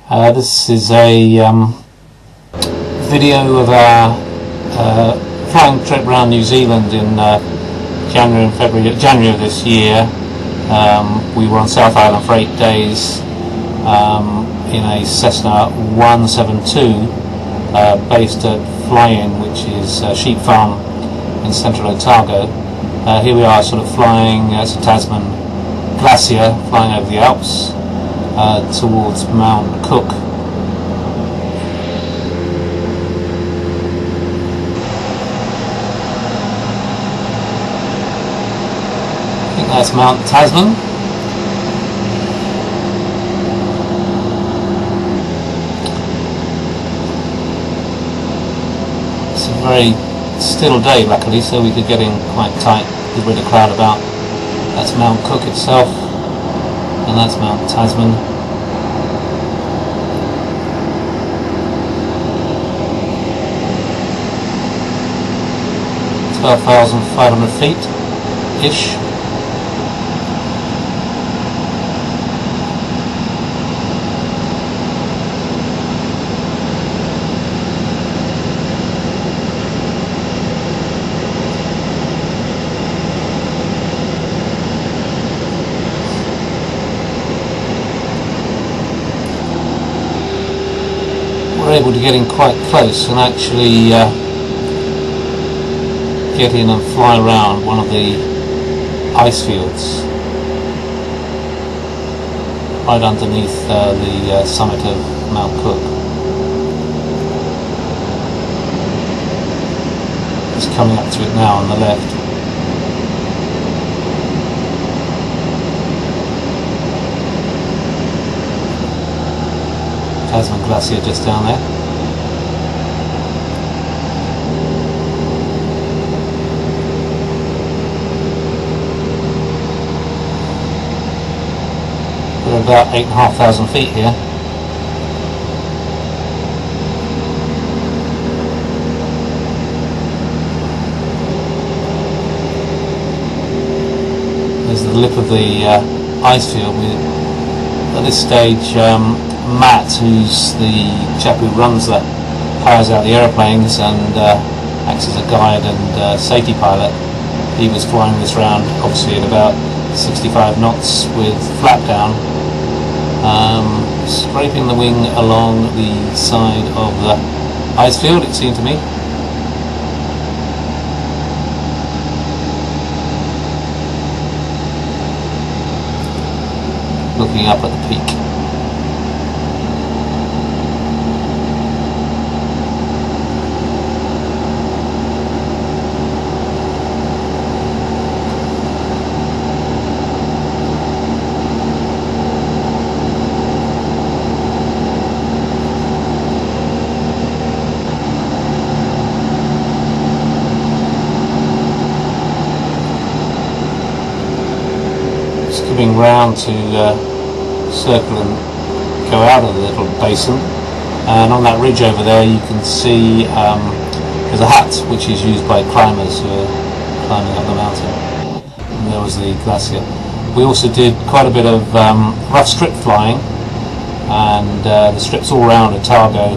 This is a video of our flying trip around New Zealand in January and February. January of this year. We were on South Island for 8 days in a Cessna 172 based at Fly-In, which is a sheep farm in central Otago. Here we are sort of flying as a Tasman Glacier, flying over the Alps towards Mount Cook. I think that's Mount Tasman. It's a very still day, luckily, so we could get in quite tight with a bit of crowd about. That's Mount Cook itself, and that's Mount Tasman. 12,500 feet-ish. We're able to get in quite close and actually get in and fly around one of the ice fields right underneath the summit of Mount Cook. It's coming up to it now on the left. Tasman Glacier just down there. We're about 8,500 feet here. There's the lip of the ice field. At this stage, Matt, who's the chap who runs that, fires out the aeroplanes and acts as a guide and safety pilot. He was flying this round, obviously at about 65 knots with flap down, scraping the wing along the side of the ice field, it seemed to me. Looking up at the peak. Skipping round to circle and go out of the little basin, and on that ridge over there you can see there's a hut which is used by climbers who are climbing up the mountain, and there was the glacier. We also did quite a bit of rough strip flying, and the strips all around Otago,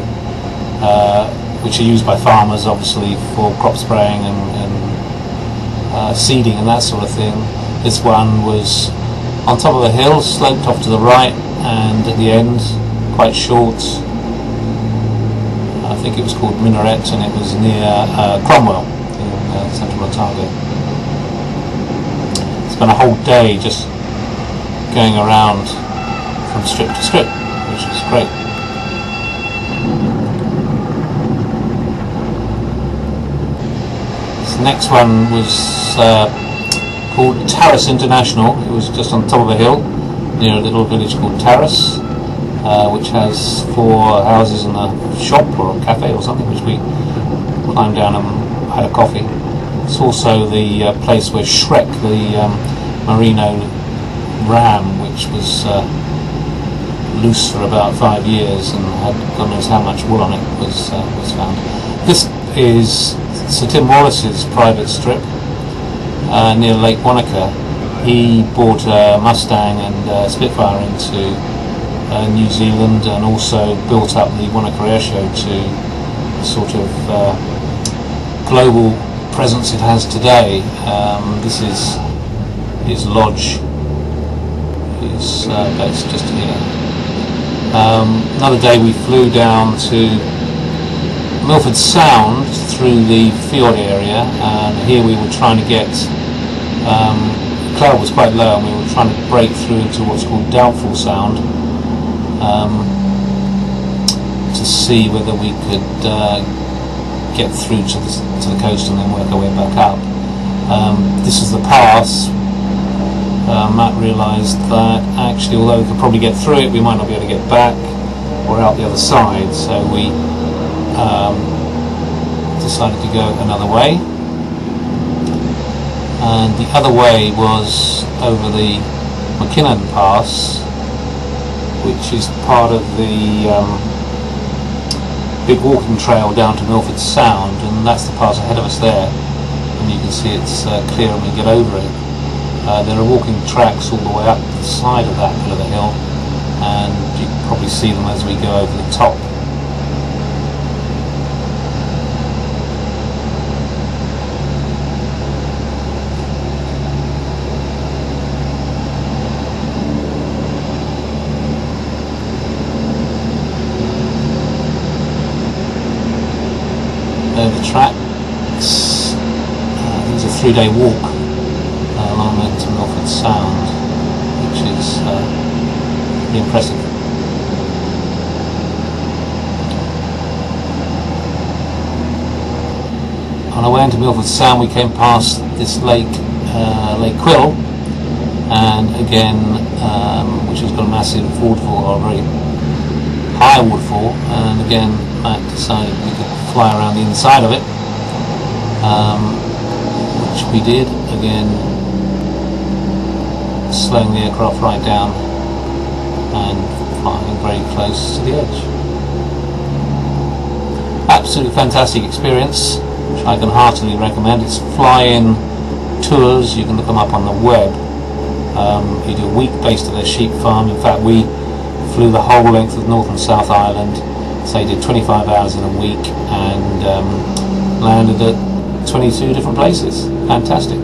which are used by farmers obviously for crop spraying and seeding and that sort of thing. This one was on top of a hill, sloped off to the right, and at the end, quite short. I think it was called Minaret, and it was near Cromwell in central Otago. Spent a whole day just going around from strip to strip, which was great. This next one was called Tarras International. It was just on top of a hill near a little village called Tarras, which has 4 houses and a shop or a cafe or something, which we climbed down and had a coffee. It's also the place where Shrek, the merino ram, which was loose for about 5 years and had God knows how much wool on it, was found. This is Sir Tim Wallace's private strip near Lake Wanaka. He bought a Mustang and Spitfire into New Zealand, and also built up the Wanaka Airshow to the sort of global presence it has today. This is his lodge, is based just here. Another day we flew down to Milford Sound through the fjord area, and here we were trying to get, the cloud was quite low and we were trying to break through into what's called Doubtful Sound, to see whether we could get through to the coast and then work our way back up. This is the pass. Matt realised that actually, although we could probably get through it, we might not be able to get back or out the other side, so we decided to go another way. And the other way was over the McKinnon Pass, which is part of the big walking trail down to Milford Sound, and that's the pass ahead of us there, and you can see it's clear when we get over it. There are walking tracks all the way up the side of that bit of the hill, and you can probably see them as we go over the top. The tracks, it was a 3-day walk along into Milford Sound, which is pretty impressive. On our way into Milford Sound we came past this lake, Lake Quill, and again, which has got a massive waterfall, or a very high waterfall, and again Matt decided we could fly around the inside of it, which we did, again slowing the aircraft right down and flying very close to the edge. Absolutely fantastic experience, which I can heartily recommend. It's fly-in tours, you can look them up on the web. You do a week based at their sheep farm. In fact, we flew the whole length of North and South Island, so you did 25 hours in a week, and landed at 22 different places. Fantastic.